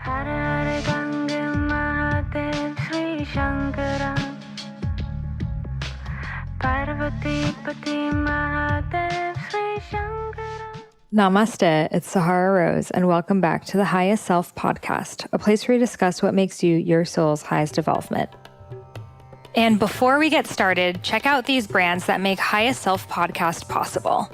Namaste, it's Sahara Rose, and welcome back to the Highest Self podcast, a place where we discuss what makes you your soul's highest development. And before we get started, check out these brands that make Highest Self podcast possible.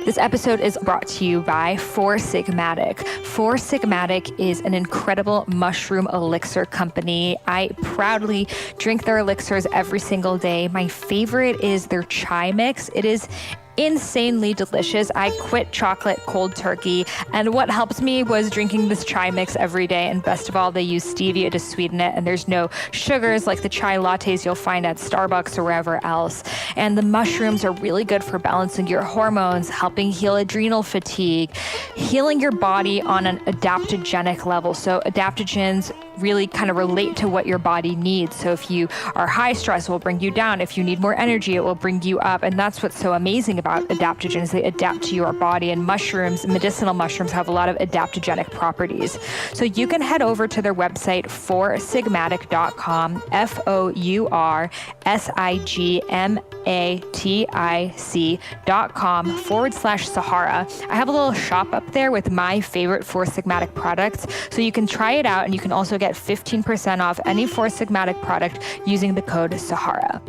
This episode is brought to you by Four Sigmatic. Four Sigmatic is an incredible mushroom elixir company. I proudly drink their elixirs every single day. My favorite is their chai mix. It is insanely delicious. I quit chocolate cold turkey, and what helped me was drinking this chai mix every day. And best of all, they use stevia to sweeten it, and there's no sugars like the chai lattes you'll find at Starbucks or wherever else. And the mushrooms are really good for balancing your hormones, helping heal adrenal fatigue, healing your body on an adaptogenic level. So adaptogens really kind of relate to what your body needs. So if you are high stress, it will bring you down. If you need more energy, it will bring you up. And that's what's so amazing about adaptogens. They adapt to your body, and mushrooms, medicinal mushrooms, have a lot of adaptogenic properties. So you can head over to their website, foursigmatic.com, foursigmatic.com/Sahara. I have a little shop up there with my favorite Four Sigmatic products. So you can try it out, and you can also get 15% off any Four Sigmatic product using the code Sahara.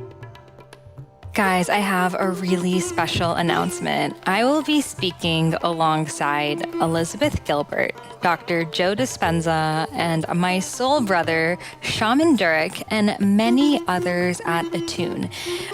Guys, I have a really special announcement. I will be speaking alongside Elizabeth Gilbert, Dr. Joe Dispenza, and my soul brother, Shaman Durek, and many others at Attune.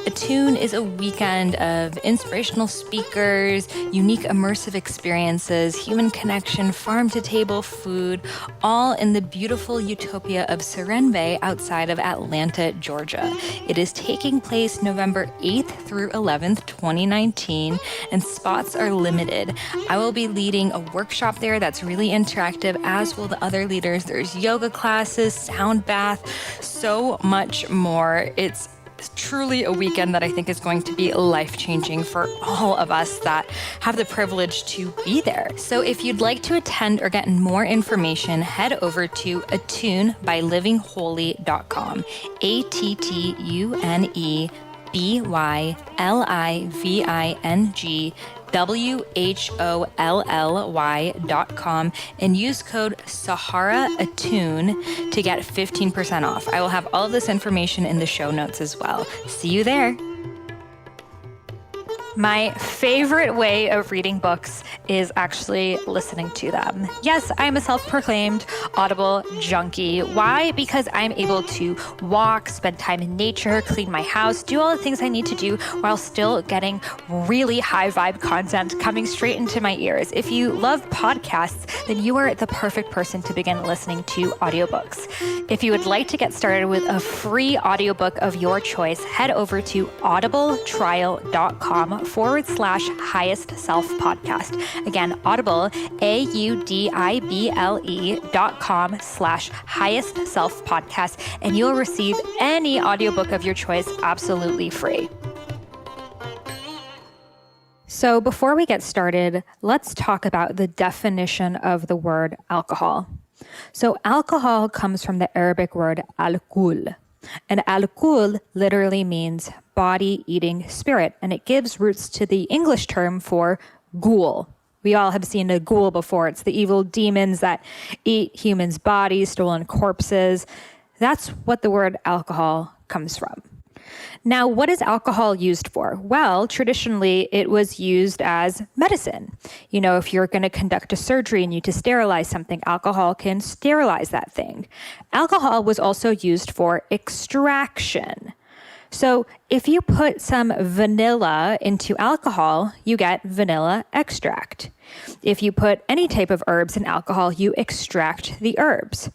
Attune is a weekend of inspirational speakers, unique immersive experiences, human connection, farm-to-table food, all in the beautiful utopia of Serenbe outside of Atlanta, Georgia. It is taking place November 8th through 11th, 2019, and spots are limited. I will be leading a workshop there that's really interactive, as will the other leaders. There's yoga classes, sound bath, so much more. It's truly a weekend that I think is going to be life-changing for all of us that have the privilege to be there. So if you'd like to attend or get more information, head over to attunebylivingholy.com, ATTUNEBYLIVINGWHOLLY.com and use code SaharaAttune to get 15% off. I will have all of this information in the show notes as well. See you there. My favorite way of reading books is actually listening to them. Yes, I'm a self-proclaimed Audible junkie. Why? Because I'm able to walk, spend time in nature, clean my house, do all the things I need to do while still getting really high vibe content coming straight into my ears. If you love podcasts, then you are the perfect person to begin listening to audiobooks. If you would like to get started with a free audiobook of your choice, head over to audibletrial.com/highest self podcast. Again, Audible, AUDIBLE.com/highest self podcast, and you'll receive any audiobook of your choice absolutely free. So before we get started, let's talk about the definition of the word alcohol. So alcohol comes from the Arabic word al-kul. And al-kul literally means body-eating spirit, and it gives roots to the English term for ghoul. We all have seen a ghoul before. It's the evil demons that eat humans' bodies, stolen corpses. That's what the word alcohol comes from. Now, what is alcohol used for? Well, traditionally, it was used as medicine. You know, if you're going to conduct a surgery and you need to sterilize something, alcohol can sterilize that thing. Alcohol was also used for extraction. So if you put some vanilla into alcohol, you get vanilla extract. If you put any type of herbs in alcohol, you extract the herbs.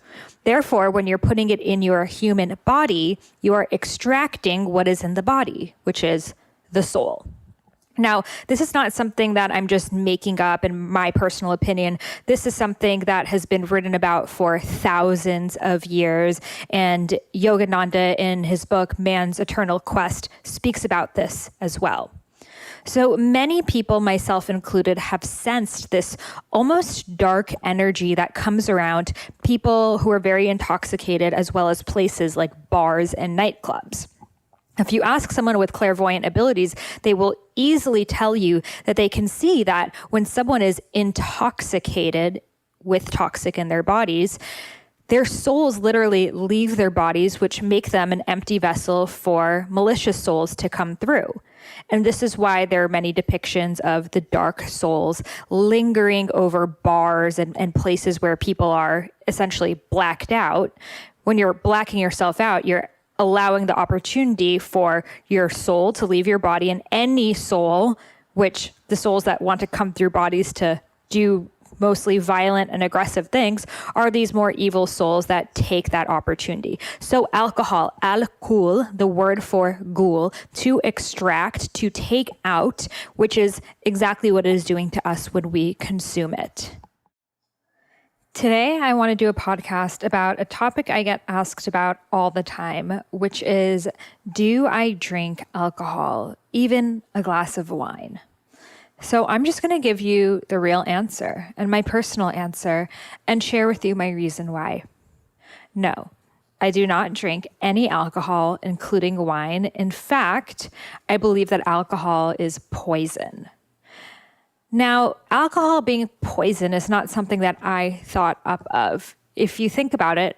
Therefore, when you're putting it in your human body, you are extracting what is in the body, which is the soul. Now, this is not something that I'm just making up in my personal opinion. This is something that has been written about for thousands of years. And Yogananda, in his book, Man's Eternal Quest, speaks about this as well. So many people, myself included, have sensed this almost dark energy that comes around people who are very intoxicated, as well as places like bars and nightclubs. If you ask someone with clairvoyant abilities, they will easily tell you that they can see that when someone is intoxicated with toxic in their bodies, their souls literally leave their bodies, which make them an empty vessel for malicious souls to come through. And this is why there are many depictions of the dark souls lingering over bars and places where people are essentially blacked out. When you're blacking yourself out, you're allowing the opportunity for your soul to leave your body, and any soul, which the souls that want to come through bodies to do mostly violent and aggressive things, are these more evil souls that take that opportunity. So alcohol, al-kul, the word for ghoul, to extract, to take out, which is exactly what it is doing to us when we consume it. Today, I want to do a podcast about a topic I get asked about all the time, which is, do I drink alcohol, even a glass of wine? So I'm just going to give you the real answer and my personal answer and share with you my reason why. No, I do not drink any alcohol, including wine. In fact, I believe that alcohol is poison. Now, alcohol being poison is not something that I thought up of. If you think about it,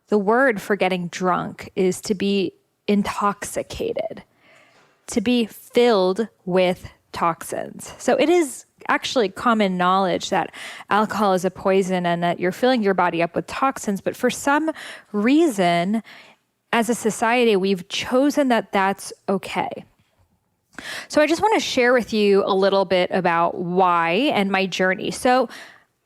the word for getting drunk is to be intoxicated, to be filled with toxins. So it is actually common knowledge that alcohol is a poison and that you're filling your body up with toxins. But for some reason, as a society, we've chosen that that's okay. So I just want to share with you a little bit about why and my journey. So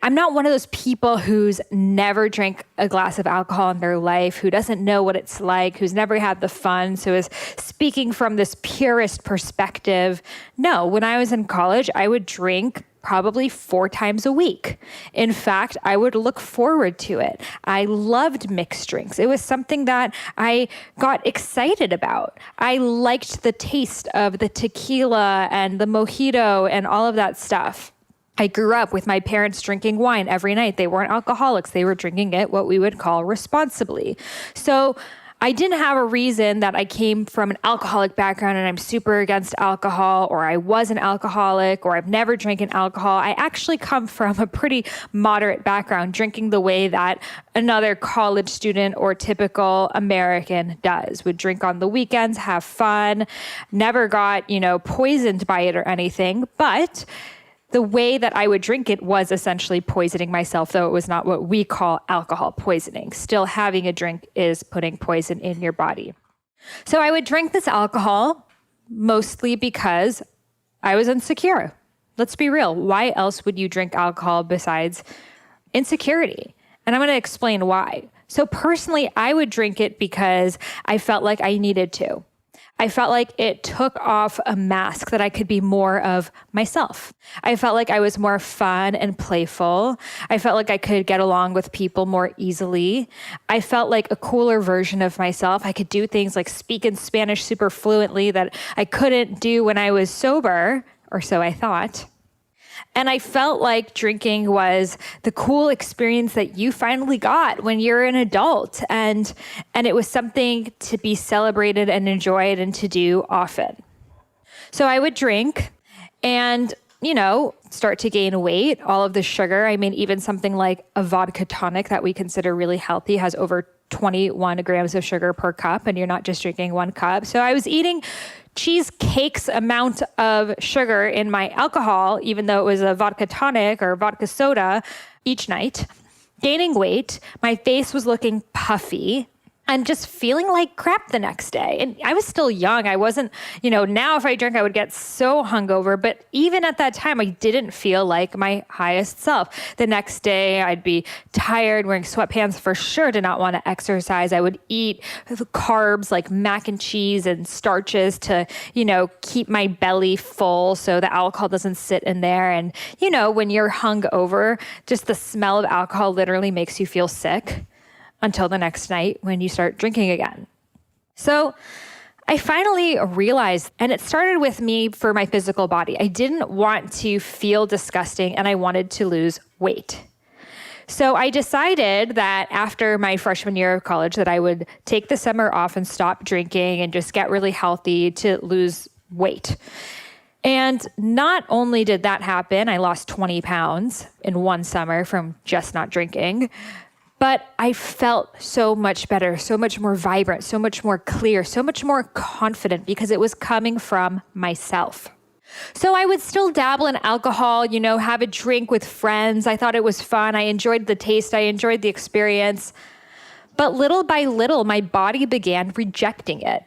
I'm not one of those people who's never drank a glass of alcohol in their life, who doesn't know what it's like, who's never had the fun, so is speaking from this purist perspective. No, when I was in college, I would drink probably 4 times a week. In fact, I would look forward to it. I loved mixed drinks. It was something that I got excited about. I liked the taste of the tequila and the mojito and all of that stuff. I grew up with my parents drinking wine every night. They weren't alcoholics. They were drinking it what we would call responsibly. So I didn't have a reason that I came from an alcoholic background and I'm super against alcohol, or I was an alcoholic, or I've never drank alcohol. I actually come from a pretty moderate background, drinking the way that another college student or typical American does. Would drink on the weekends, have fun, never got, poisoned by it or anything. But the way that I would drink it was essentially poisoning myself, though it was not what we call alcohol poisoning. Still, having a drink is putting poison in your body. So I would drink this alcohol mostly because I was insecure. Let's be real. Why else would you drink alcohol besides insecurity? And I'm going to explain why. So personally, I would drink it because I felt like I needed to. I felt like it took off a mask that I could be more of myself. I felt like I was more fun and playful. I felt like I could get along with people more easily. I felt like a cooler version of myself. I could do things like speak in Spanish super fluently that I couldn't do when I was sober, or so I thought. And I felt like drinking was the cool experience that you finally got when you're an adult. And it was something to be celebrated and enjoyed and to do often. So I would drink and, start to gain weight, all of the sugar. I mean, even something like a vodka tonic that we consider really healthy has over 21 grams of sugar per cup, and you're not just drinking 1 cup. So I was eating cheesecake's amount of sugar in my alcohol, even though it was a vodka tonic or vodka soda each night, gaining weight. My face was looking puffy and just feeling like crap the next day. And I was still young. I wasn't, now if I drank, I would get so hungover. But even at that time, I didn't feel like my highest self. The next day, I'd be tired, wearing sweatpants, for sure did not want to exercise. I would eat carbs like mac and cheese and starches to, keep my belly full so the alcohol doesn't sit in there. And, when you're hungover, just the smell of alcohol literally makes you feel sick until the next night when you start drinking again. So I finally realized, and it started with me for my physical body. I didn't want to feel disgusting and I wanted to lose weight. So I decided that after my freshman year of college that I would take the summer off and stop drinking and just get really healthy to lose weight. And not only did that happen, I lost 20 pounds in one summer from just not drinking, but I felt so much better, so much more vibrant, so much more clear, so much more confident because it was coming from myself. So I would still dabble in alcohol, have a drink with friends. I thought it was fun. I enjoyed the taste. I enjoyed the experience. But little by little, my body began rejecting it.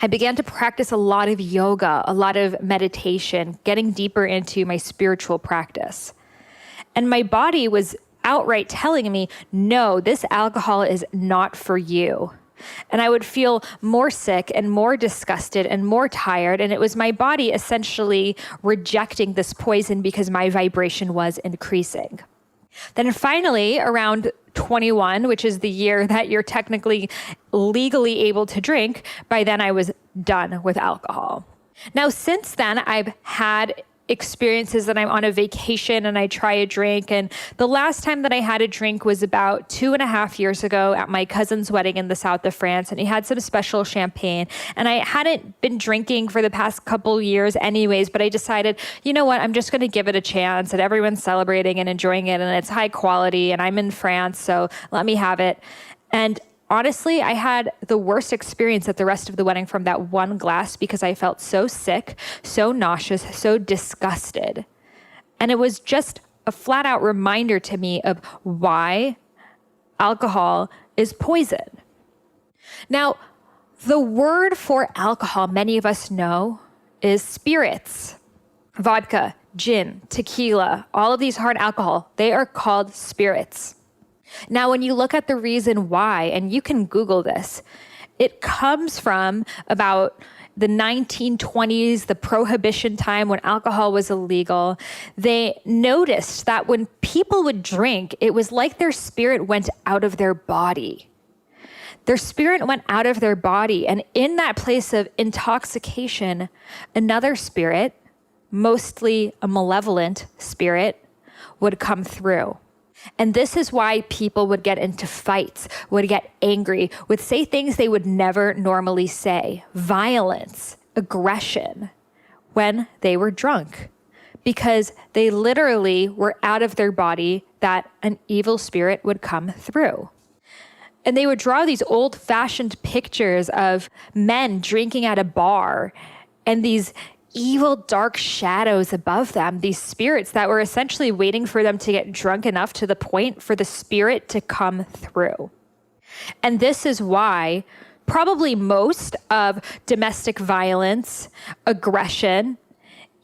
I began to practice a lot of yoga, a lot of meditation, getting deeper into my spiritual practice. And my body was outright telling me, no, this alcohol is not for you. And I would feel more sick and more disgusted and more tired. And it was my body essentially rejecting this poison because my vibration was increasing. Then finally, around 21, which is the year that you're technically legally able to drink, by then I was done with alcohol. Now, since then, I've had experiences that I'm on a vacation and I try a drink. And the last time that I had a drink was about 2.5 years ago at my cousin's wedding in the south of France. And he had some special champagne. And I hadn't been drinking for the past couple years anyways, but I decided, you know what, I'm just going to give it a chance. And everyone's celebrating and enjoying it. And it's high quality. And I'm in France, so let me have it. And honestly, I had the worst experience at the rest of the wedding from that one glass because I felt so sick, so nauseous, so disgusted. And it was just a flat out reminder to me of why alcohol is poison. Now, the word for alcohol, many of us know, is spirits. Vodka, gin, tequila, all of these hard alcohol, they are called spirits. Now, when you look at the reason why, and you can Google this, it comes from about the 1920s, the prohibition time when alcohol was illegal. They noticed that when people would drink, it was like their spirit went out of their body. Their spirit went out of their body, and in that place of intoxication, another spirit, mostly a malevolent spirit, would come through. And this is why people would get into fights, would get angry, would say things they would never normally say, violence, aggression, when they were drunk, because they literally were out of their body that an evil spirit would come through. And they would draw these old-fashioned pictures of men drinking at a bar and these evil, dark shadows above them, these spirits that were essentially waiting for them to get drunk enough to the point for the spirit to come through. And this is why probably most of domestic violence, aggression,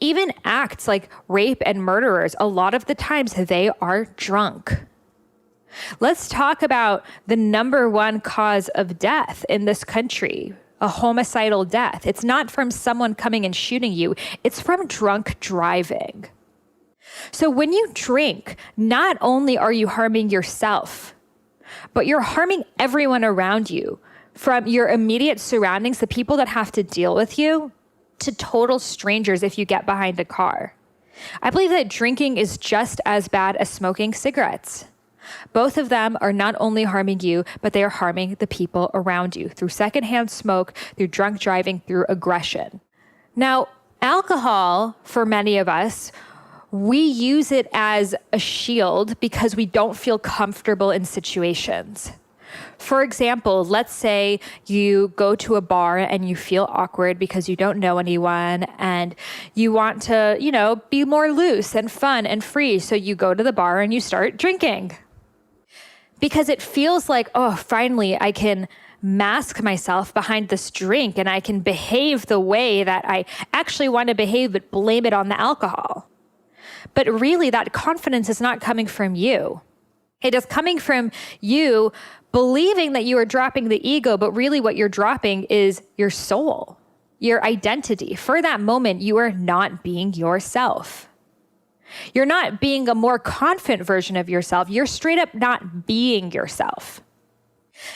even acts like rape and murderers, a lot of the times they are drunk. Let's talk about the number one cause of death in this country. A homicidal death. It's not from someone coming and shooting you. It's from drunk driving. So when you drink, not only are you harming yourself, but you're harming everyone around you, from your immediate surroundings, the people that have to deal with you, to total strangers if you get behind a car. I believe that drinking is just as bad as smoking cigarettes. Both of them are not only harming you, but they are harming the people around you through secondhand smoke, through drunk driving, through aggression. Now, alcohol, for many of us, we use it as a shield because we don't feel comfortable in situations. For example, let's say you go to a bar and you feel awkward because you don't know anyone and you want to, be more loose and fun and free. So you go to the bar and you start drinking. Because it feels like, oh, finally I can mask myself behind this drink and I can behave the way that I actually want to behave, but blame it on the alcohol. But really that confidence is not coming from you. It is coming from you believing that you are dropping the ego, but really what you're dropping is your soul, your identity. For that moment, you are not being yourself. You're not being a more confident version of yourself. You're straight up not being yourself.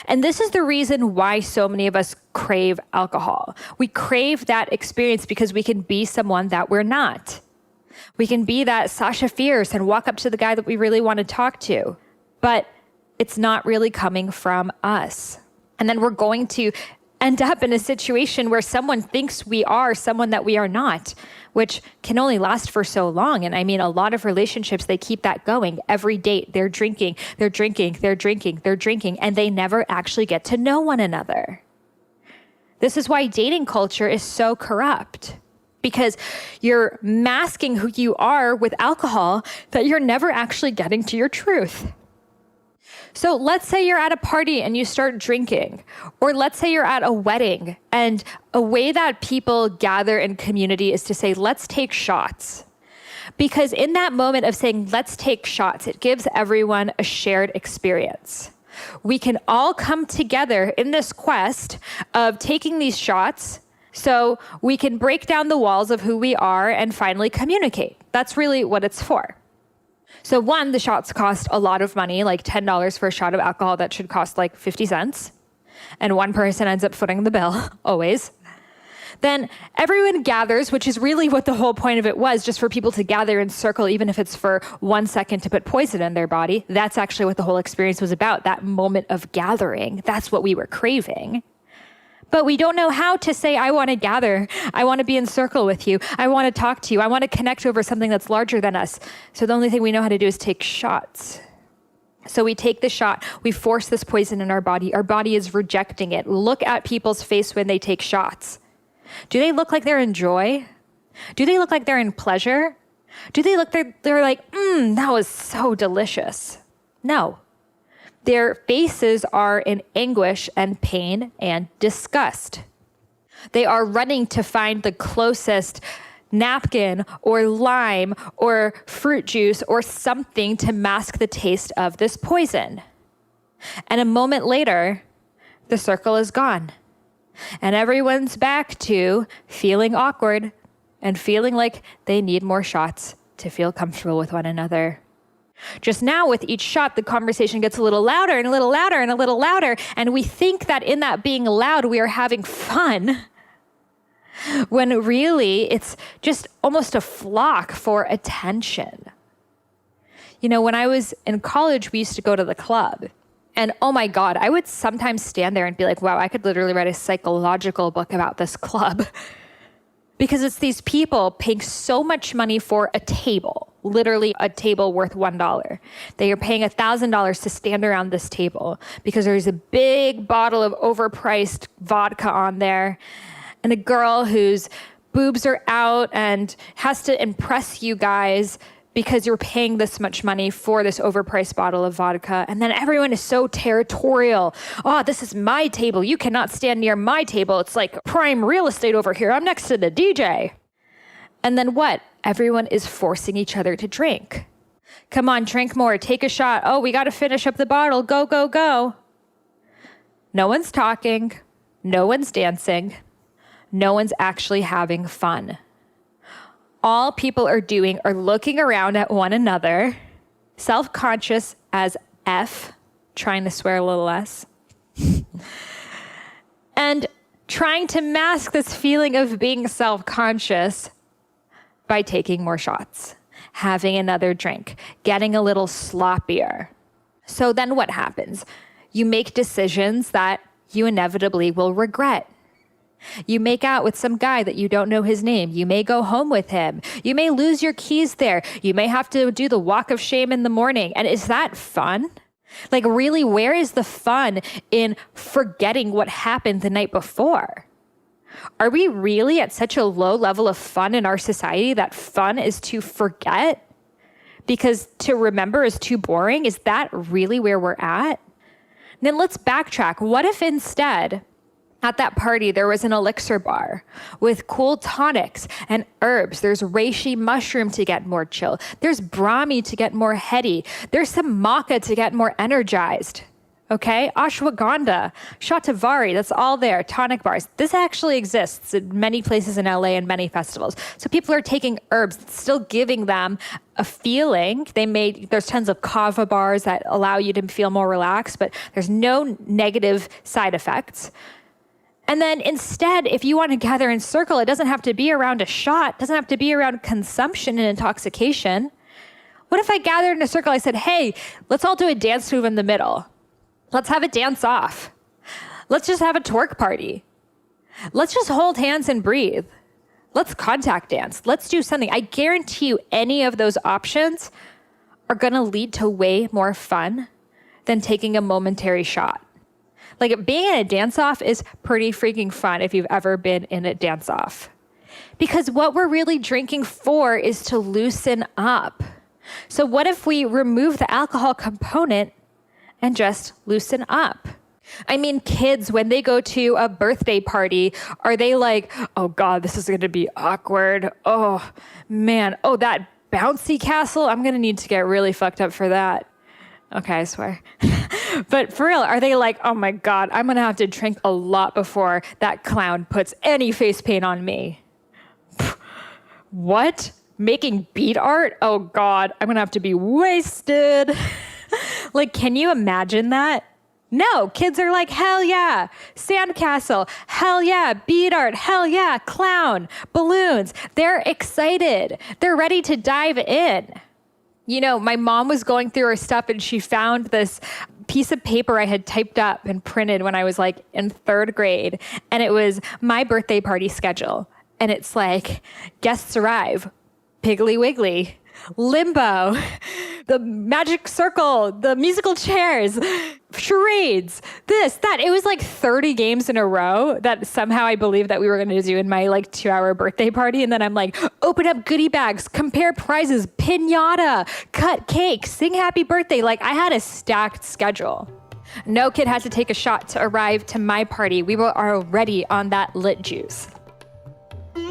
And this is the reason why so many of us crave alcohol. We crave that experience because we can be someone that we're not. We can be that Sasha Fierce and walk up to the guy that we really want to talk to, but it's not really coming from us. And then we're going to end up in a situation where someone thinks we are someone that we are not, which can only last for so long. And I mean, a lot of relationships, they keep that going. Every date, they're drinking, and they never actually get to know one another. This is why dating culture is so corrupt, because you're masking who you are with alcohol that you're never actually getting to your truth. So let's say you're at a party and you start drinking, or let's say you're at a wedding, and a way that people gather in community is to say, let's take shots. Because in that moment of saying, let's take shots, it gives everyone a shared experience. We can all come together in this quest of taking these shots so we can break down the walls of who we are and finally communicate. That's really what it's for. So one, the shots cost a lot of money, like $10 for a shot of alcohol that should cost like 50 cents. And one person ends up footing the bill, always. Then everyone gathers, which is really what the whole point of it was, just for people to gather in circle, even if it's for 1 second to put poison in their body. That's actually what the whole experience was about, that moment of gathering. That's what we were craving. But we don't know how to say, I want to gather. I want to be in circle with you. I want to talk to you. I want to connect over something that's larger than us. So the only thing we know how to do is take shots. So we take the shot. We force this poison in our body. Our body is rejecting it. Look at people's face when they take shots. Do they look like they're in joy? Do they look like they're in pleasure? Do they look like they're like, that was so delicious? No. Their faces are in anguish and pain and disgust. They are running to find the closest napkin or lime or fruit juice or something to mask the taste of this poison. And a moment later, the circle is gone. And everyone's back to feeling awkward and feeling like they need more shots to feel comfortable with one another. Just now, with each shot, the conversation gets a little louder and a little louder and a little louder. And we think that in that being loud, we are having fun, when really it's just almost a flock for attention. You know, when I was in college, we used to go to the club. And oh my God, I would sometimes stand there and be like, wow, I could literally write a psychological book about this club. Because it's these people paying so much money for a table, literally a table worth $1. They are paying $1,000 to stand around this table because there's a big bottle of overpriced vodka on there and a girl whose boobs are out and has to impress you guys because you're paying this much money for this overpriced bottle of vodka. And then everyone is so territorial. Oh, this is my table. You cannot stand near my table. It's like prime real estate over here. I'm next to the DJ. And then what? Everyone is forcing each other to drink. Come on, drink more. Take a shot. Oh, we got to finish up the bottle. Go, go, go. No one's talking. No one's dancing. No one's actually having fun. All people are doing are looking around at one another, self-conscious as F, trying to swear a little less, and trying to mask this feeling of being self-conscious by taking more shots, having another drink, getting a little sloppier. So then what happens? You make decisions that you inevitably will regret. You make out with some guy that you don't know his name. You may go home with him. You may lose your keys there. You may have to do the walk of shame in the morning. And is that fun? Like, really, where is the fun in forgetting what happened the night before? Are we really at such a low level of fun in our society that fun is to forget? Because to remember is too boring? Is that really where we're at? Then let's backtrack. What if instead, at that party, there was an elixir bar with cool tonics and herbs. There's reishi mushroom to get more chill. There's brahmi to get more heady. There's some maca to get more energized. Okay, ashwagandha, shatavari, that's all there, tonic bars. This actually exists in many places in LA and many festivals. So people are taking herbs, still giving them a feeling. There's tons of kava bars that allow you to feel more relaxed, but there's no negative side effects. And then instead, if you want to gather in circle, it doesn't have to be around a shot, it doesn't have to be around consumption and intoxication. What if I gathered in a circle, I said, hey, let's all do a dance move in the middle. Let's have a dance off. Let's just have a twerk party. Let's just hold hands and breathe. Let's contact dance. Let's do something. I guarantee you any of those options are going to lead to way more fun than taking a momentary shot. Like being in a dance off is pretty freaking fun if you've ever been in a dance off. Because what we're really drinking for is to loosen up. So what if we remove the alcohol component and just loosen up? I mean, kids, when they go to a birthday party, are they like, oh God, this is going to be awkward. Oh man. Oh, that bouncy castle. I'm going to need to get really fucked up for that. Okay, I swear. But for real, are they like, oh my God, I'm going to have to drink a lot before that clown puts any face paint on me? What? Making bead art? Oh God, I'm going to have to be wasted. Like, can you imagine that? No, kids are like, hell yeah, sandcastle, hell yeah, bead art, hell yeah, clown, balloons. They're excited. They're ready to dive in. You know, my mom was going through her stuff and she found this piece of paper I had typed up and printed when I was like in 3rd grade. And it was my birthday party schedule. And it's like, guests arrive, Piggly Wiggly, limbo, the magic circle, the musical chairs, charades, this, that. It was like 30 games in a row that somehow I believed that we were going to do in my like 2-hour birthday party. And then I'm like, open up goodie bags, compare prizes, piñata, cut cake, sing happy birthday. Like I had a stacked schedule. No kid had to take a shot to arrive to my party. We were already on that lit juice.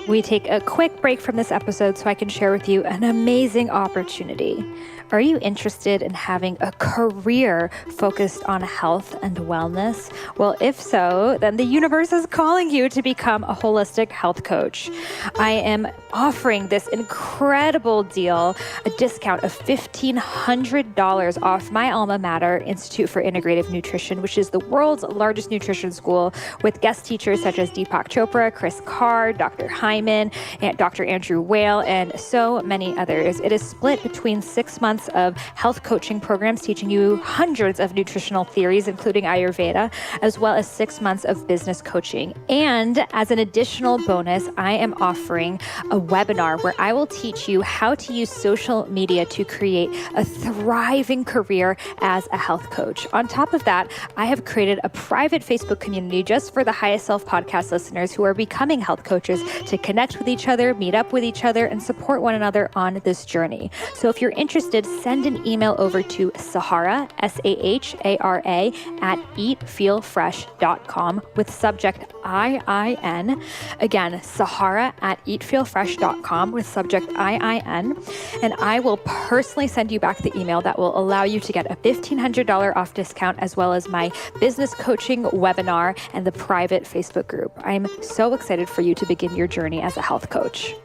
We take a quick break from this episode so I can share with you an amazing opportunity. Are you interested in having a career focused on health and wellness? Well, if so, then the universe is calling you to become a holistic health coach. I am offering this incredible deal, a discount of $1,500 off my alma mater, Institute for Integrative Nutrition, which is the world's largest nutrition school with guest teachers such as Deepak Chopra, Chris Carr, Dr. Hyman, and Dr. Andrew Whale, and so many others. It is split between 6 months of health coaching programs teaching you hundreds of nutritional theories, including Ayurveda, as well as 6 months of business coaching. And as an additional bonus, I am offering a webinar where I will teach you how to use social media to create a thriving career as a health coach. On top of that, I have created a private Facebook community just for the Highest Self podcast listeners who are becoming health coaches to connect with each other, meet up with each other, and support one another on this journey. So if you're interested, send an email over to Sahara, Sahara, at eatfeelfresh.com with subject IIN. Again, Sahara at eatfeelfresh.com with subject IIN. And I will personally send you back the email that will allow you to get a $1,500 off discount, as well as my business coaching webinar and the private Facebook group. I'm so excited for you to begin your journey as a health coach.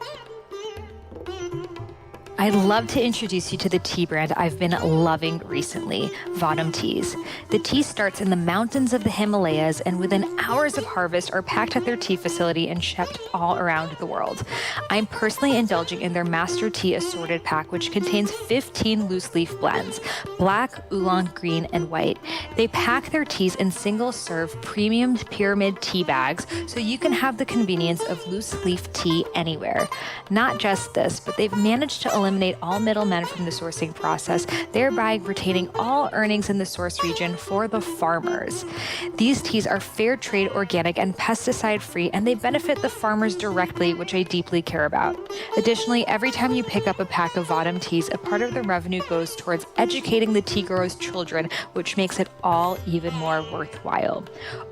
I'd love to introduce you to the tea brand I've been loving recently, Vadam Teas. The tea starts in the mountains of the Himalayas and within hours of harvest are packed at their tea facility and shipped all around the world. I'm personally indulging in their Master Tea Assorted Pack, which contains 15 loose leaf blends, black, oolong, green, and white. They pack their teas in single-serve premium pyramid tea bags so you can have the convenience of loose leaf tea anywhere. Not just this, but they've managed to eliminate all middlemen from the sourcing process, thereby retaining all earnings in the source region for the farmers. These teas are fair trade, organic, and pesticide-free, and they benefit the farmers directly, which I deeply care about. Additionally, every time you pick up a pack of Vadam teas, a part of the revenue goes towards educating the tea growers' children, which makes it all even more worthwhile.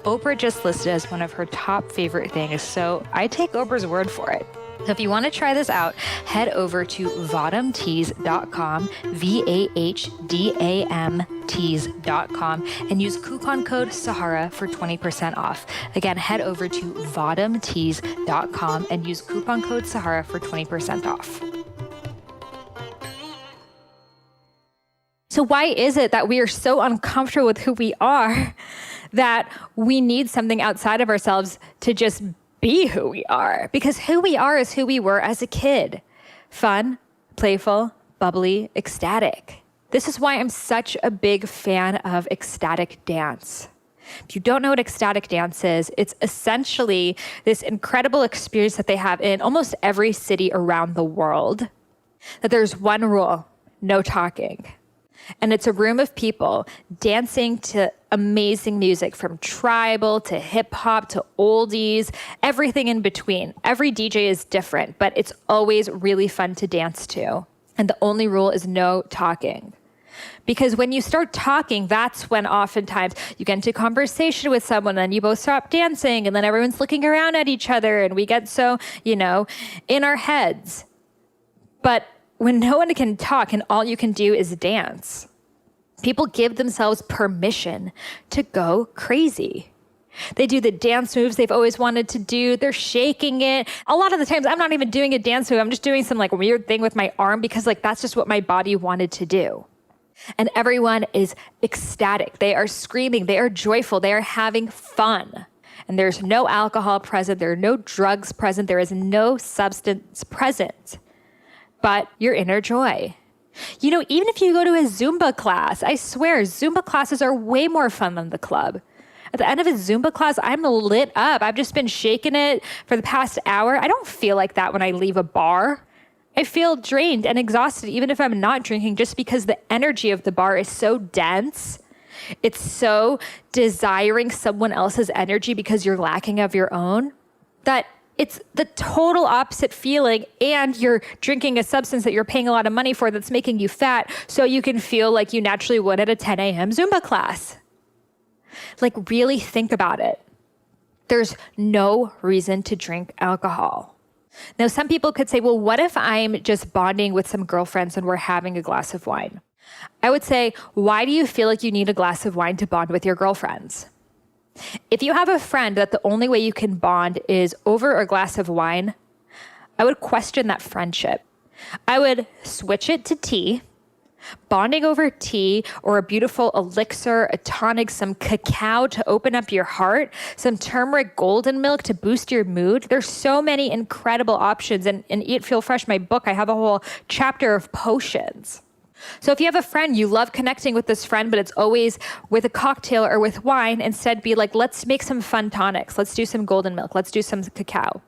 Oprah just listed as one of her top favorite things, so I take Oprah's word for it. So if you want to try this out, head over to vahdamteas.com, VAHDAMteas.com, and use coupon code Sahara for 20% off. Again, head over to vahdamteas.com and use coupon code Sahara for 20% off. So why is it that we are so uncomfortable with who we are that we need something outside of ourselves to just be who we are? Because who we are is who we were as a kid. Fun, playful, bubbly, ecstatic. This is why I'm such a big fan of ecstatic dance. If you don't know what ecstatic dance is, it's essentially this incredible experience that they have in almost every city around the world. That there's one rule, no talking. And it's a room of people dancing to amazing music, from tribal to hip hop to oldies, everything in between. Every DJ is different, but it's always really fun to dance to. And the only rule is no talking. Because when you start talking, that's when oftentimes you get into conversation with someone and you both stop dancing and then everyone's looking around at each other and we get so, in our heads. But when no one can talk and all you can do is dance, people give themselves permission to go crazy. They do the dance moves they've always wanted to do. They're shaking it. A lot of the times I'm not even doing a dance move. I'm just doing some weird thing with my arm because that's just what my body wanted to do. And everyone is ecstatic. They are screaming. They are joyful. They are having fun. And there's no alcohol present. There are no drugs present. There is no substance present. But your inner joy. Even if you go to a Zumba class, I swear Zumba classes are way more fun than the club. At the end of a Zumba class, I'm lit up. I've just been shaking it for the past hour. I don't feel like that when I leave a bar. I feel drained and exhausted, even if I'm not drinking, just because the energy of the bar is so dense. It's so desiring someone else's energy because you're lacking of your own, that it's the total opposite feeling, and you're drinking a substance that you're paying a lot of money for that's making you fat so you can feel like you naturally would at a 10 a.m. Zumba class. Really think about it. There's no reason to drink alcohol. Now, some people could say, well, what if I'm just bonding with some girlfriends and we're having a glass of wine? I would say, why do you feel like you need a glass of wine to bond with your girlfriends? If you have a friend that the only way you can bond is over a glass of wine, I would question that friendship. I would switch it to tea, bonding over tea or a beautiful elixir, a tonic, some cacao to open up your heart, some turmeric golden milk to boost your mood. There's so many incredible options. And Eat, Feel Fresh, my book, I have a whole chapter of potions. So if you have a friend, you love connecting with this friend, but it's always with a cocktail or with wine, instead be let's make some fun tonics. Let's do some golden milk. Let's do some cacao.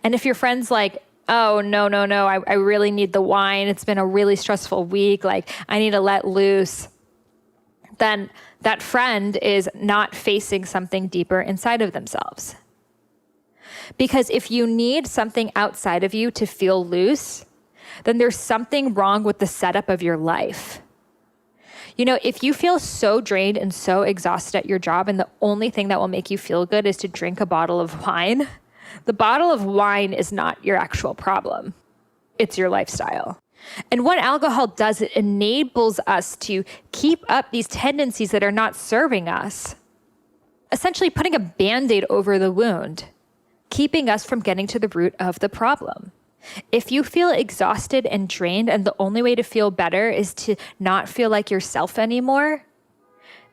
And if your friend's oh, no, I really need the wine. It's been a really stressful week. I need to let loose. Then that friend is not facing something deeper inside of themselves. Because if you need something outside of you to feel loose, then there's something wrong with the setup of your life. If you feel so drained and so exhausted at your job and the only thing that will make you feel good is to drink a bottle of wine, the bottle of wine is not your actual problem. It's your lifestyle. And what alcohol does, it enables us to keep up these tendencies that are not serving us, essentially putting a Band-Aid over the wound, keeping us from getting to the root of the problem. If you feel exhausted and drained and the only way to feel better is to not feel like yourself anymore,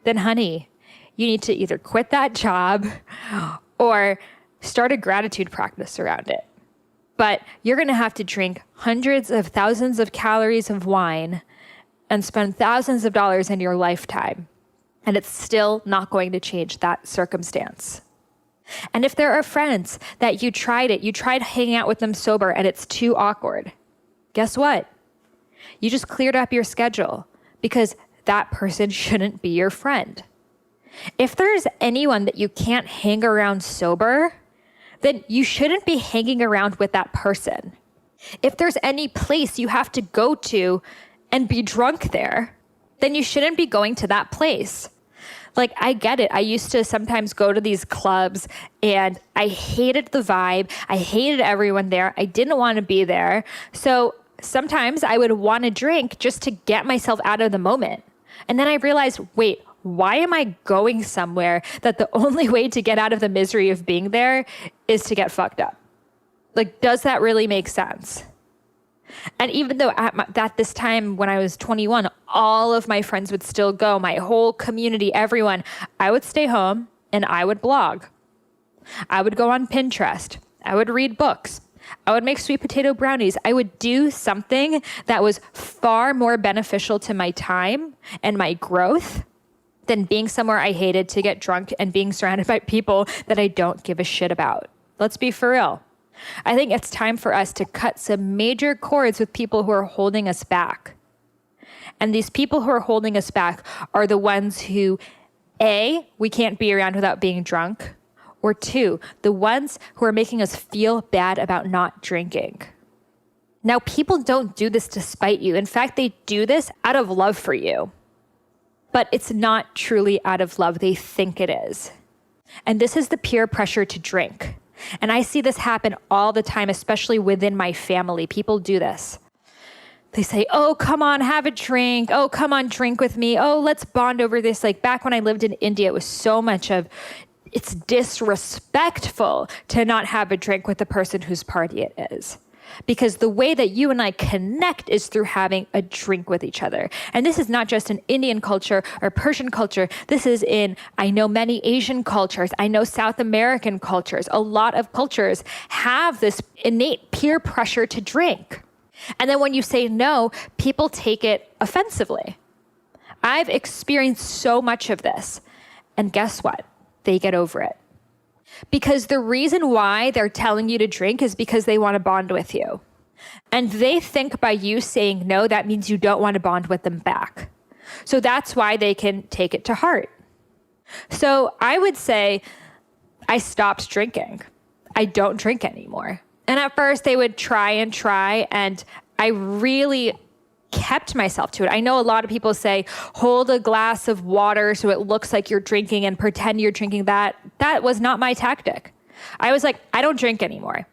then honey, you need to either quit that job or start a gratitude practice around it. But you're going to have to drink hundreds of thousands of calories of wine and spend thousands of dollars in your lifetime, and it's still not going to change that circumstance. And if there are friends that you tried hanging out with them sober and it's too awkward, guess what? You just cleared up your schedule because that person shouldn't be your friend. If there's anyone that you can't hang around sober, then you shouldn't be hanging around with that person. If there's any place you have to go to and be drunk there, then you shouldn't be going to that place. Like, I get it. I used to sometimes go to these clubs and I hated the vibe. I hated everyone there. I didn't want to be there. So sometimes I would want to drink just to get myself out of the moment. And then I realized, wait, why am I going somewhere that the only way to get out of the misery of being there is to get fucked up? Like, does that really make sense? And even though at this time when I was 21, all of my friends would still go, my whole community, everyone, I would stay home and I would blog. I would go on Pinterest. I would read books. I would make sweet potato brownies. I would do something that was far more beneficial to my time and my growth than being somewhere I hated to get drunk and being surrounded by people that I don't give a shit about. Let's be for real. I think it's time for us to cut some major cords with people who are holding us back. And these people who are holding us back are the ones who, A, we can't be around without being drunk, or 2, the ones who are making us feel bad about not drinking. Now, people don't do this to spite you. In fact, they do this out of love for you. But it's not truly out of love. They think it is. And this is the peer pressure to drink. And I see this happen all the time, especially within my family. People do this. They say, oh, come on, have a drink. Oh, come on, drink with me. Oh, let's bond over this. Like back when I lived in India, it was so much of, it's disrespectful to not have a drink with the person whose party it is. Because the way that you and I connect is through having a drink with each other. And this is not just an Indian culture or Persian culture. This is I know many Asian cultures. I know South American cultures. A lot of cultures have this innate peer pressure to drink. And then when you say no, people take it offensively. I've experienced so much of this. And guess what? They get over it. Because the reason why they're telling you to drink is because they want to bond with you. And they think by you saying no, that means you don't want to bond with them back. So that's why they can take it to heart. So I would say I stopped drinking. I don't drink anymore. And at first they would try, and I really kept myself to it. I know a lot of people say, hold a glass of water so it looks like you're drinking and pretend you're drinking that. That was not my tactic. I was like, I don't drink anymore.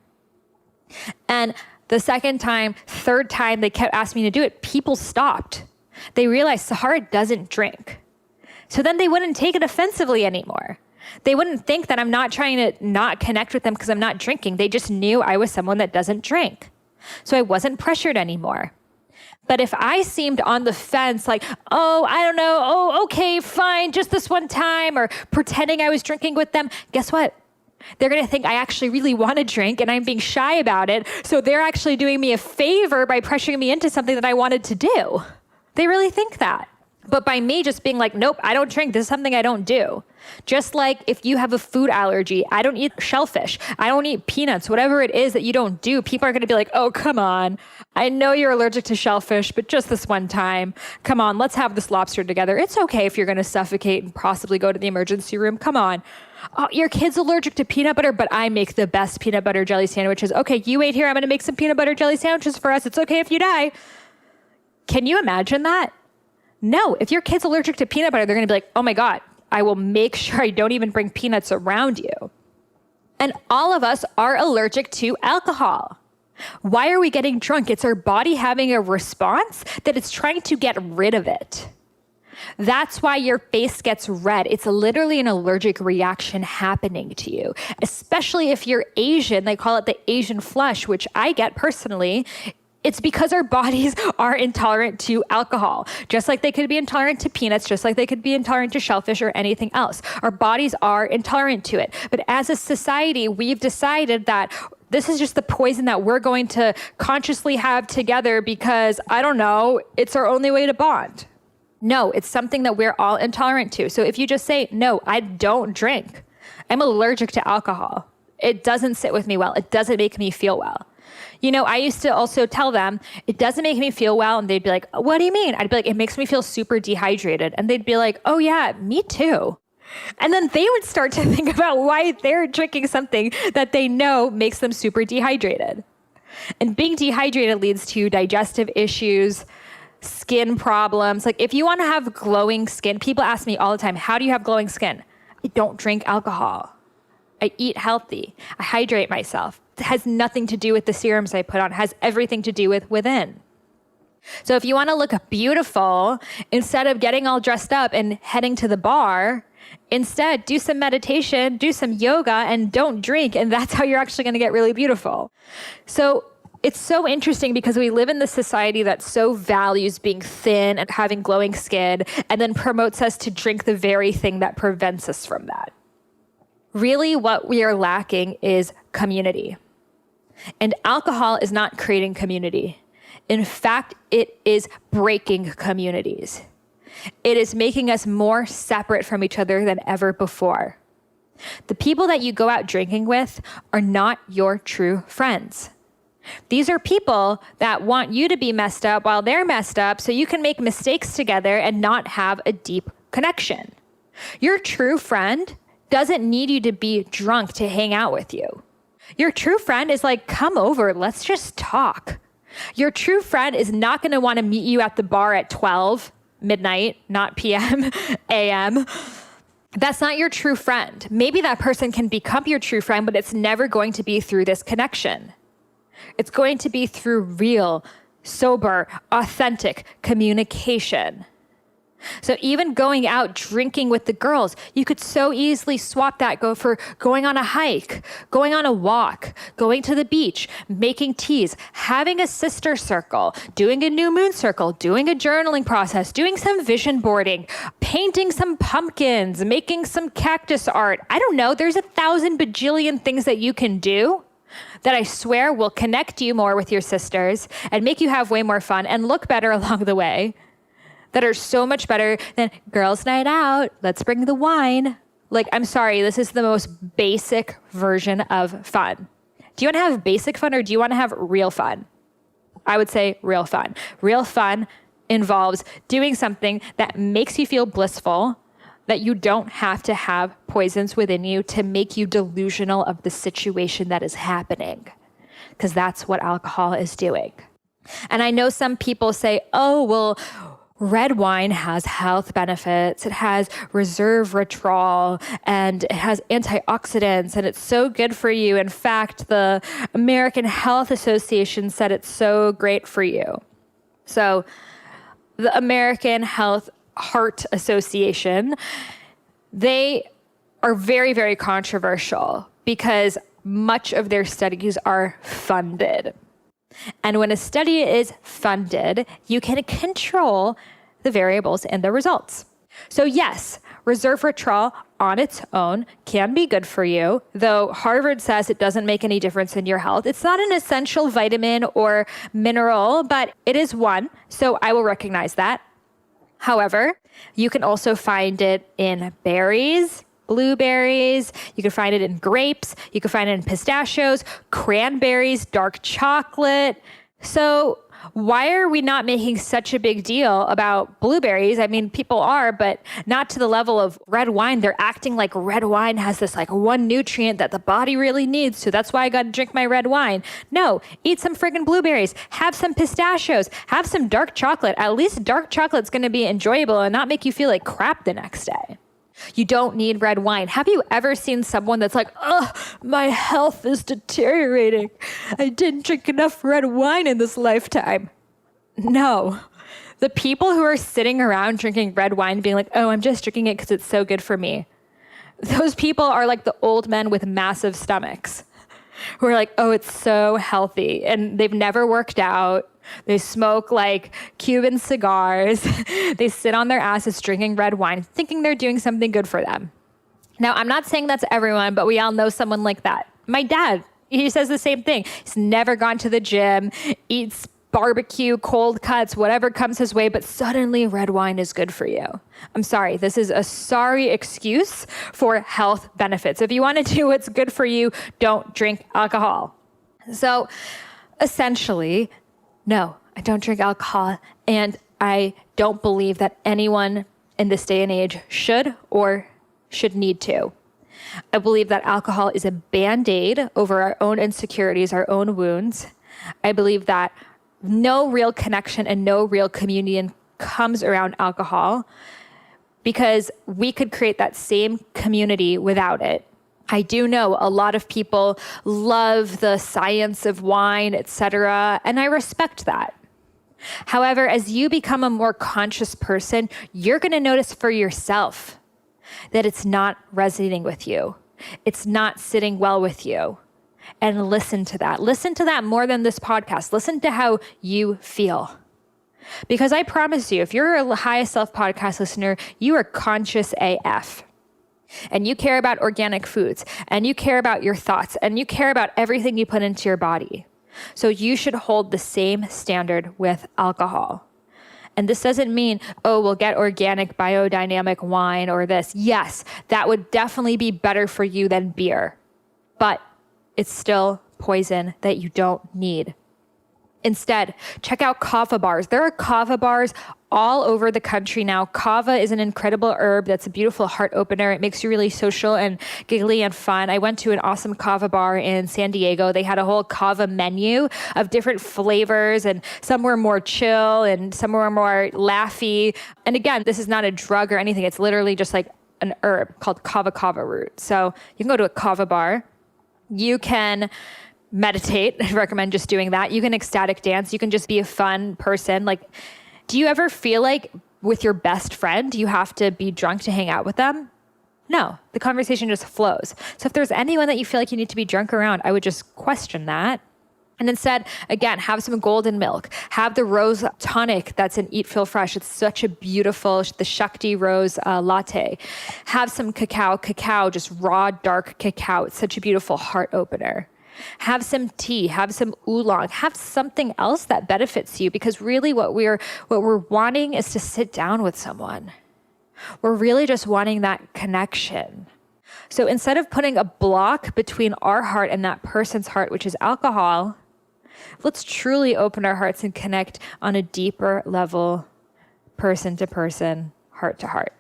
And the second time, third time they kept asking me to do it, people stopped. They realized Sahara doesn't drink. So then they wouldn't take it offensively anymore. They wouldn't think that I'm not trying to not connect with them because I'm not drinking. They just knew I was someone that doesn't drink. So I wasn't pressured anymore. But if I seemed on the fence, like, oh, I don't know, oh, okay, fine, just this one time, or pretending I was drinking with them, guess what? They're going to think I actually really want to drink and I'm being shy about it. So they're actually doing me a favor by pressuring me into something that I wanted to do. They really think that. But by me just being like, nope, I don't drink. This is something I don't do. Just like if you have a food allergy, I don't eat shellfish. I don't eat peanuts, whatever it is that you don't do. People are going to be like, oh, come on. I know you're allergic to shellfish, but just this one time. Come on, let's have this lobster together. It's okay if you're going to suffocate and possibly go to the emergency room. Come on. Oh, your kid's allergic to peanut butter, but I make the best peanut butter jelly sandwiches. Okay, you ate here. I'm going to make some peanut butter jelly sandwiches for us. It's okay if you die. Can you imagine that? No, if your kid's allergic to peanut butter, they're going to be like, oh my God, I will make sure I don't even bring peanuts around you. And all of us are allergic to alcohol. Why are we getting drunk? It's our body having a response that it's trying to get rid of it. That's why your face gets red. It's literally an allergic reaction happening to you, especially if you're Asian. They call it the Asian flush, which I get personally. It's because our bodies are intolerant to alcohol, just like they could be intolerant to peanuts, just like they could be intolerant to shellfish or anything else. Our bodies are intolerant to it. But as a society, we've decided that this is just the poison that we're going to consciously have together because, I don't know, it's our only way to bond. No, it's something that we're all intolerant to. So if you just say, no, I don't drink. I'm allergic to alcohol. It doesn't sit with me well. It doesn't make me feel well. You know, I used to also tell them, it doesn't make me feel well. And they'd be like, what do you mean? I'd be like, it makes me feel super dehydrated. And they'd be like, oh yeah, me too. And then they would start to think about why they're drinking something that they know makes them super dehydrated. And being dehydrated leads to digestive issues, skin problems. Like if you want to have glowing skin, people ask me all the time, how do you have glowing skin? I don't drink alcohol. I eat healthy. I hydrate myself. It has nothing to do with the serums I put on. It has everything to do with within. So if you want to look beautiful, instead of getting all dressed up and heading to the bar, instead do some meditation, do some yoga, and don't drink. And that's how you're actually going to get really beautiful. So it's so interesting because we live in this society that so values being thin and having glowing skin, and then promotes us to drink the very thing that prevents us from that. Really, what we are lacking is community. And alcohol is not creating community. In fact, it is breaking communities. It is making us more separate from each other than ever before. The people that you go out drinking with are not your true friends. These are people that want you to be messed up while they're messed up so you can make mistakes together and not have a deep connection. Your true friend doesn't need you to be drunk to hang out with you. Your true friend is like, come over, let's just talk. Your true friend is not going to want to meet you at the bar at 12 midnight, not PM, AM. That's not your true friend. Maybe that person can become your true friend, but it's never going to be through this connection. It's going to be through real, sober, authentic communication. So even going out drinking with the girls, you could so easily swap that for going on a hike, going on a walk, going to the beach, making teas, having a sister circle, doing a new moon circle, doing a journaling process, doing some vision boarding, painting some pumpkins, making some cactus art. I don't know. There's 1,000 bajillion things that you can do that I swear will connect you more with your sisters and make you have way more fun and look better along the way, that are so much better than girls' night out. Let's bring the wine. Like, I'm sorry, this is the most basic version of fun. Do you want to have basic fun or do you want to have real fun? I would say real fun. Real fun involves doing something that makes you feel blissful, that you don't have to have poisons within you to make you delusional of the situation that is happening, because that's what alcohol is doing. And I know some people say, oh, well, red wine has health benefits. It has resveratrol and it has antioxidants and it's so good for you. In fact, the American Health Association said it's so great for you. So the American Heart Association, they are very, very controversial because much of their studies are funded. And when a study is funded, you can control the variables and the results. So yes, resveratrol on its own can be good for you, though Harvard says it doesn't make any difference in your health. It's not an essential vitamin or mineral, but it is one, so I will recognize that. However, you can also find it in berries, blueberries, you can find it in grapes, you can find it in pistachios, cranberries, dark chocolate. So why are we not making such a big deal about blueberries? I mean, people are, but not to the level of red wine. They're acting like red wine has this like one nutrient that the body really needs. So that's why I got to drink my red wine. No, eat some friggin' blueberries, have some pistachios, have some dark chocolate. At least dark chocolate's going to be enjoyable and not make you feel like crap the next day. You don't need red wine. Have you ever seen someone that's like, oh, my health is deteriorating. I didn't drink enough red wine in this lifetime. No. The people who are sitting around drinking red wine being like, oh, I'm just drinking it because it's so good for me. Those people are like the old men with massive stomachs who are like, oh, it's so healthy. And they've never worked out. They smoke like Cuban cigars. They sit on their asses drinking red wine, thinking they're doing something good for them. Now, I'm not saying that's everyone, but we all know someone like that. My dad, he says the same thing. He's never gone to the gym, eats barbecue, cold cuts, whatever comes his way, but suddenly red wine is good for you. I'm sorry, this is a sorry excuse for health benefits. If you want to do what's good for you, don't drink alcohol. So essentially, no, I don't drink alcohol, and I don't believe that anyone in this day and age should or should need to. I believe that alcohol is a Band-Aid over our own insecurities, our own wounds. I believe that no real connection and no real communion comes around alcohol, because we could create that same community without it. I do know a lot of people love the science of wine, etc., and I respect that. However, as you become a more conscious person, you're going to notice for yourself that it's not resonating with you. It's not sitting well with you. And listen to that. Listen to that more than this podcast. Listen to how you feel. Because I promise you, if you're a Highest Self podcast listener, you are conscious AF. And you care about organic foods, and you care about your thoughts, and you care about everything you put into your body. So you should hold the same standard with alcohol. And this doesn't mean, oh, we'll get organic biodynamic wine or this. Yes, that would definitely be better for you than beer. But it's still poison that you don't need. Instead, check out kava bars. There are kava bars all over the country now. Kava is an incredible herb that's a beautiful heart opener. It makes you really social and giggly and fun. I went to an awesome kava bar in San Diego. They had a whole kava menu of different flavors, and some were more chill and some were more laughy. And again, this is not a drug or anything. It's literally just like an herb called kava root. So you can go to a kava bar. You can meditate. I recommend just doing that. You can ecstatic dance. You can just be a fun person. Like, do you ever feel like with your best friend, you have to be drunk to hang out with them? No, the conversation just flows. So if there's anyone that you feel like you need to be drunk around, I would just question that. And instead, again, have some golden milk. Have the rose tonic that's in Eat, Feel Fresh. It's such a beautiful, the Shakti rose latte. Have some cacao, just raw, dark cacao. It's such a beautiful heart opener. Have some tea, have some oolong, have something else that benefits you, because really what we're wanting is to sit down with someone. We're really just wanting that connection. So instead of putting a block between our heart and that person's heart, which is alcohol, let's truly open our hearts and connect on a deeper level, person to person, heart to heart.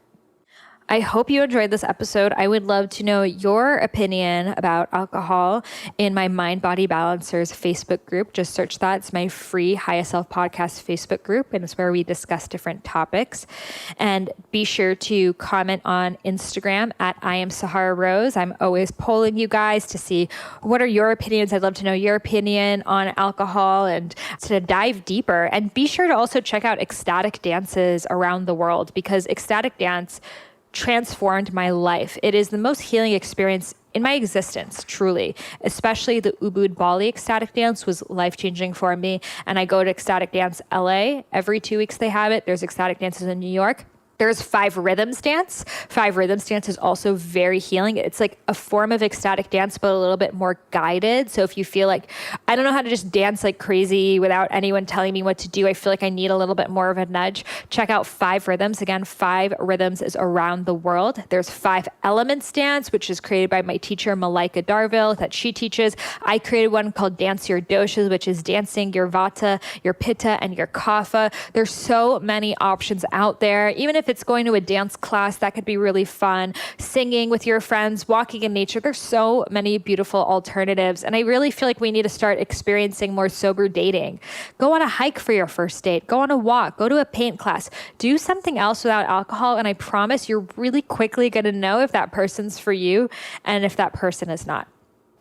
I hope you enjoyed this episode. I would love to know your opinion about alcohol in my Mind Body Balancers Facebook group. Just search that. It's my free Highest Self Podcast Facebook group, and it's where we discuss different topics. And be sure to comment on Instagram at I am Sahara Rose. I'm always polling you guys to see what are your opinions. I'd love to know your opinion on alcohol and to dive deeper. And be sure to also check out ecstatic dances around the world, because ecstatic dance transformed my life. It is the most healing experience in my existence, truly. Especially the Ubud Bali ecstatic dance was life-changing for me. And I go to Ecstatic Dance LA. Every 2 weeks they have it. There's ecstatic dances in New York. There's 5 Rhythms dance. 5 Rhythms dance is also very healing. It's like a form of ecstatic dance, but a little bit more guided. So if you feel like, I don't know how to just dance like crazy without anyone telling me what to do, I feel like I need a little bit more of a nudge, check out 5 Rhythms. Again, 5 Rhythms is around the world. There's 5 Elements dance, which is created by my teacher, Malaika Darville, that she teaches. I created one called Dance Your Doshas, which is dancing your Vata, your Pitta, and your Kapha. There's so many options out there. Even if it's going to a dance class, that could be really fun. Singing with your friends, walking in nature. There's so many beautiful alternatives. And I really feel like we need to start experiencing more sober dating. Go on a hike for your first date. Go on a walk. Go to a paint class. Do something else without alcohol. And I promise you're really quickly going to know if that person's for you and if that person is not.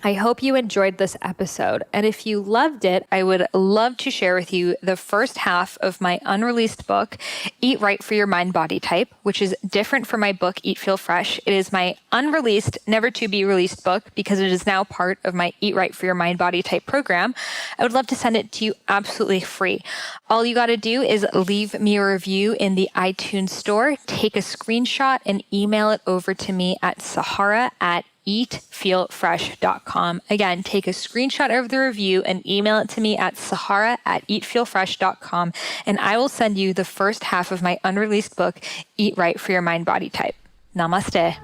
I hope you enjoyed this episode. And if you loved it, I would love to share with you the first half of my unreleased book, Eat Right for Your Mind Body Type, which is different from my book, Eat Feel Fresh. It is my unreleased, never to be released book because it is now part of my Eat Right for Your Mind Body Type program. I would love to send it to you absolutely free. All you got to do is leave me a review in the iTunes store, take a screenshot and email it over to me at sahara@eatfeelfresh.com. Again, take a screenshot of the review and email it to me at sahara@eatfeelfresh.com, and I will send you the first half of my unreleased book, Eat Right for Your Mind Body Type. Namaste.